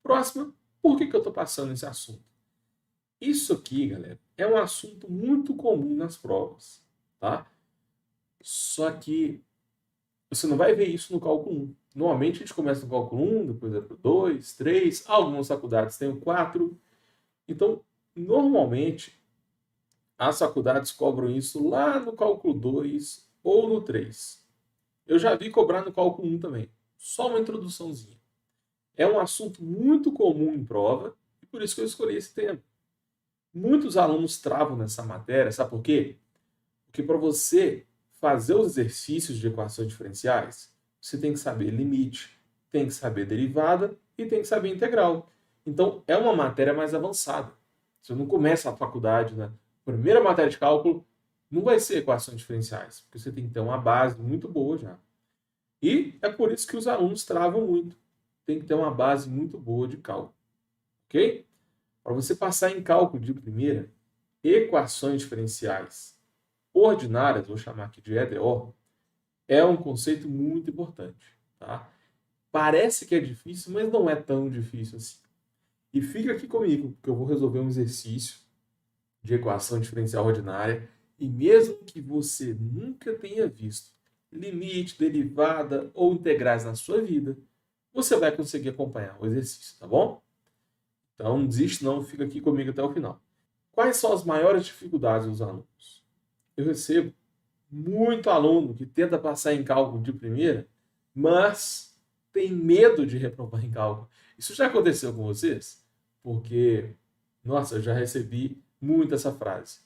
Próxima, por que eu estou passando esse assunto? Isso aqui, galera, é um assunto muito comum nas provas, tá? Só que você não vai ver isso no cálculo 1. Normalmente a gente começa no cálculo 1, depois é para o 2, 3, algumas faculdades têm o 4. Então, normalmente, as faculdades cobram isso lá no cálculo 2 ou no 3. Eu já vi cobrar no cálculo 1 também. Só uma introduçãozinha. É um assunto muito comum em prova e por isso que eu escolhi esse tema. Muitos alunos travam nessa matéria, sabe por quê? Porque para você fazer os exercícios de equações diferenciais, você tem que saber limite, tem que saber derivada e tem que saber integral. Então, é uma matéria mais avançada. Você não começa a faculdade, né? Primeira matéria de cálculo não vai ser equações diferenciais, porque você tem que ter uma base muito boa já. E é por isso que os alunos travam muito. Tem que ter uma base muito boa de cálculo, ok? Para você passar em cálculo de primeira, equações diferenciais ordinárias, vou chamar aqui de EDO, é um conceito muito importante, tá? Parece que é difícil, mas não é tão difícil assim. E fica aqui comigo, porque eu vou resolver um exercício de equação diferencial ordinária e mesmo que você nunca tenha visto limite, derivada ou integrais na sua vida, você vai conseguir acompanhar o exercício, tá bom? Então não desiste não, fica aqui comigo até o final. Quais são as maiores dificuldades dos alunos? Eu recebo muito aluno que tenta passar em cálculo de primeira, mas tem medo de reprovar em cálculo. Isso já aconteceu com vocês? Porque, nossa, eu já recebi muito essa frase.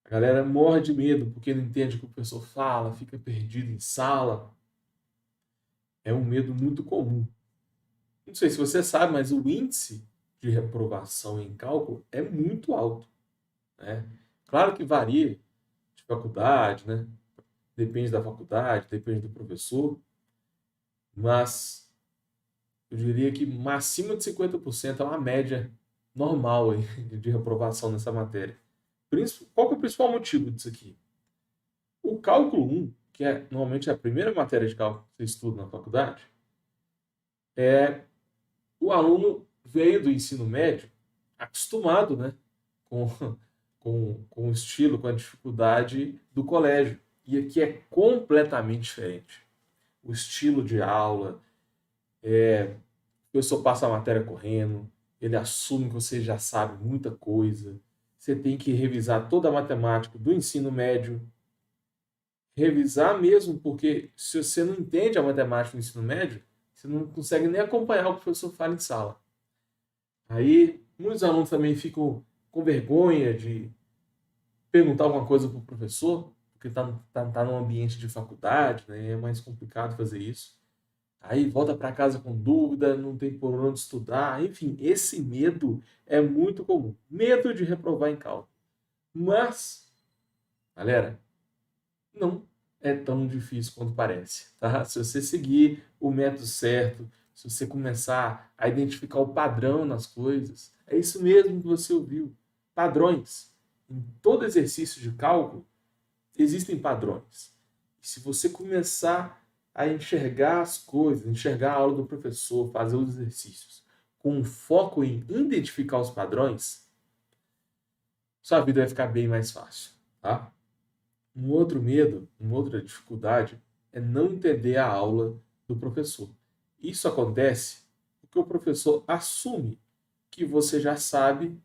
A galera morre de medo porque não entende o que o professor fala, fica perdido em sala. É um medo muito comum. Não sei se você sabe, mas o índice de reprovação em cálculo é muito alto, né? Claro que varia de faculdade, né? Depende da faculdade, depende do professor, mas eu diria que acima de 50% é uma média normal aí de reprovação nessa matéria. Qual que é o principal motivo disso aqui? O cálculo 1, que é normalmente a primeira matéria de cálculo que você estuda na faculdade, o aluno veio do ensino médio acostumado, né, com, com o estilo, com a dificuldade do colégio. E aqui é completamente diferente. O estilo de aula, o professor passa a matéria correndo, ele assume que você já sabe muita coisa, você tem que revisar toda a matemática do ensino médio, revisar mesmo, porque se você não entende a matemática do ensino médio, você não consegue nem acompanhar o que o professor fala em sala. Aí, muitos alunos também ficam com vergonha de perguntar alguma coisa para o professor, porque tá num ambiente de faculdade, né? É mais complicado fazer isso. Aí volta para casa com dúvida, não tem por onde estudar. Enfim, esse medo é muito comum. Medo de reprovar em cálculo. Mas, galera, não é tão difícil quanto parece, tá? Se você seguir o método certo, se você começar a identificar o padrão nas coisas, é isso mesmo que você ouviu. Padrões. Em todo exercício de cálculo, existem padrões. E se você começar a enxergar as coisas, enxergar a aula do professor, fazer os exercícios, com foco em identificar os padrões, sua vida vai ficar bem mais fácil, tá? Um outro medo, uma outra dificuldade é não entender a aula do professor. Isso acontece porque o professor assume que você já sabe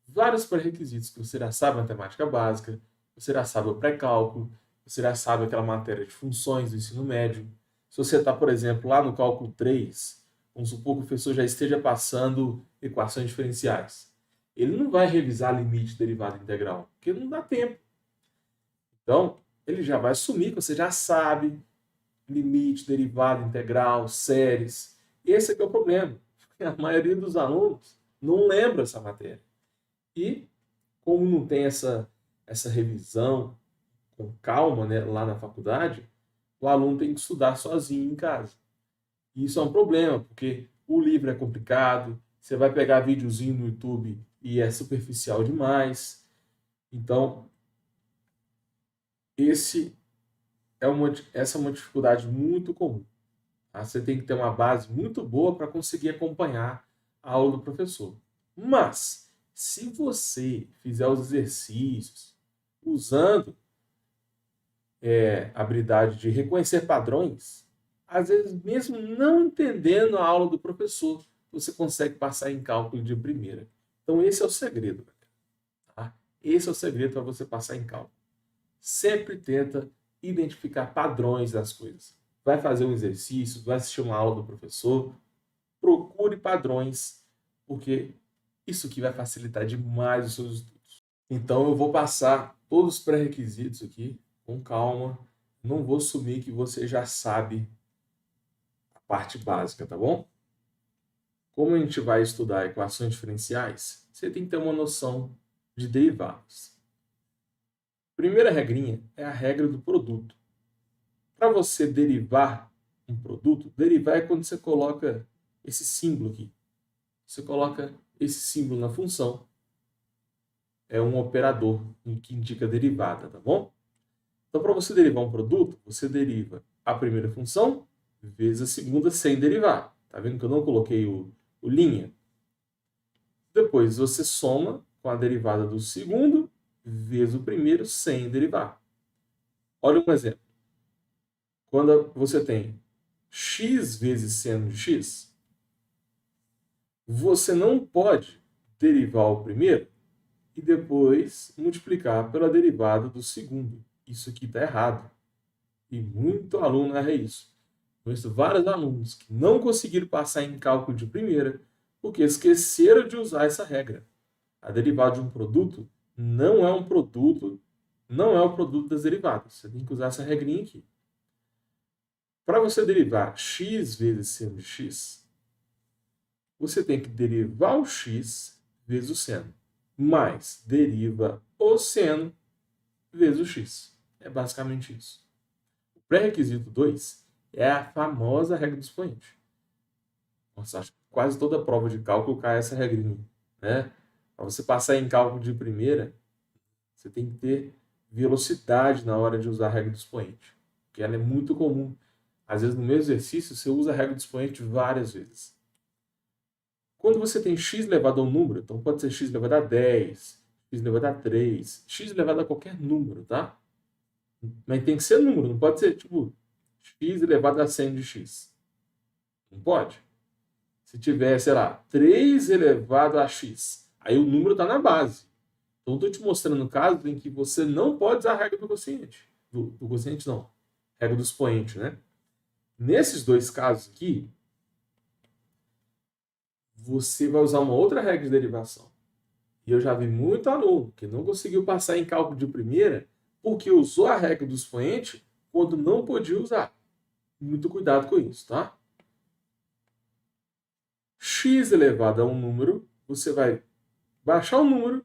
vários pré-requisitos, que você já sabe matemática básica, você já sabe o pré-cálculo, você já sabe aquela matéria de funções do ensino médio. Se você está, por exemplo, lá no cálculo 3, vamos supor que o professor já esteja passando equações diferenciais. Ele não vai revisar limite, derivada integral, porque não dá tempo. Então, ele já vai assumir que você já sabe limite, derivada, integral, séries. Esse é que é o problema. A maioria dos alunos não lembra essa matéria. E, como não tem essa revisão com calma, né, lá na faculdade, o aluno tem que estudar sozinho em casa. E isso é um problema, porque o livro é complicado, você vai pegar videozinho no YouTube e é superficial demais. Então, esse essa é uma dificuldade muito comum, Tá? Você tem que ter uma base muito boa para conseguir acompanhar a aula do professor. Mas, se você fizer os exercícios usando a habilidade de reconhecer padrões, às vezes, mesmo não entendendo a aula do professor, você consegue passar em cálculo de primeira. Então, esse é o segredo. Tá? Esse é o segredo para você passar em cálculo. Sempre tenta identificar padrões das coisas. Vai fazer um exercício, vai assistir uma aula do professor, procure padrões, porque isso aqui vai facilitar demais os seus estudos. Então eu vou passar todos os pré-requisitos aqui, com calma. Não vou assumir que você já sabe a parte básica, tá bom? Como a gente vai estudar equações diferenciais, você tem que ter uma noção de derivadas. Primeira regrinha é a regra do produto. Para você derivar um produto, derivar é quando você coloca esse símbolo aqui. Você coloca esse símbolo na função. É um operador que indica derivada, tá bom? Então, para você derivar um produto, você deriva a primeira função vezes a segunda sem derivar. Tá vendo que eu não coloquei o linha? Depois você soma com a derivada do segundo vezes o primeiro sem derivar. Olha um exemplo. Quando você tem x vezes seno de x, você não pode derivar o primeiro e depois multiplicar pela derivada do segundo. Isso aqui está errado. E muito aluno erra isso. Conheço vários alunos que não conseguiram passar em cálculo de primeira porque esqueceram de usar essa regra. A derivada de um produto não é um produto, não é o produto das derivadas. Você tem que usar essa regrinha aqui. Para você derivar x vezes seno de x, você tem que derivar o x vezes o seno, mais deriva o seno vezes o x. É basicamente isso. O pré-requisito 2 é a famosa regra do expoente. Nossa, acho que quase toda prova de cálculo cai essa regrinha, né? Para você passar em cálculo de primeira, você tem que ter velocidade na hora de usar a regra do expoente, porque ela é muito comum. Às vezes, no mesmo exercício, você usa a regra do expoente várias vezes. Quando você tem x elevado a um número, então pode ser x elevado a 10, x elevado a 3, x elevado a qualquer número, tá? Mas tem que ser número, não pode ser tipo x elevado a 100 de x. Não pode. Se tiver, sei lá, 3 elevado a x, aí o número está na base. Então, estou te mostrando casos em que você não pode usar a regra do quociente. Do quociente não, regra do expoente, né? Nesses dois casos aqui, você vai usar uma outra regra de derivação. E eu já vi muito aluno que não conseguiu passar em cálculo de primeira porque usou a regra do expoente quando não podia usar. Muito cuidado com isso, tá? X elevado a um número, você vai baixar o número,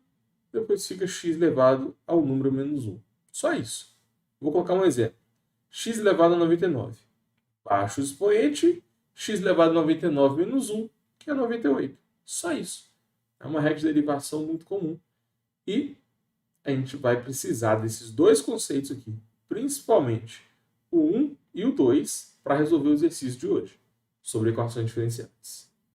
depois fica x elevado ao número menos 1. Só isso. Vou colocar um exemplo. X elevado a 99. Baixo o expoente, x elevado a 99 menos 1, que é 98. Só isso. É uma regra de derivação muito comum. E a gente vai precisar desses dois conceitos aqui, principalmente o 1 e o 2, para resolver o exercício de hoje, sobre equações diferenciais.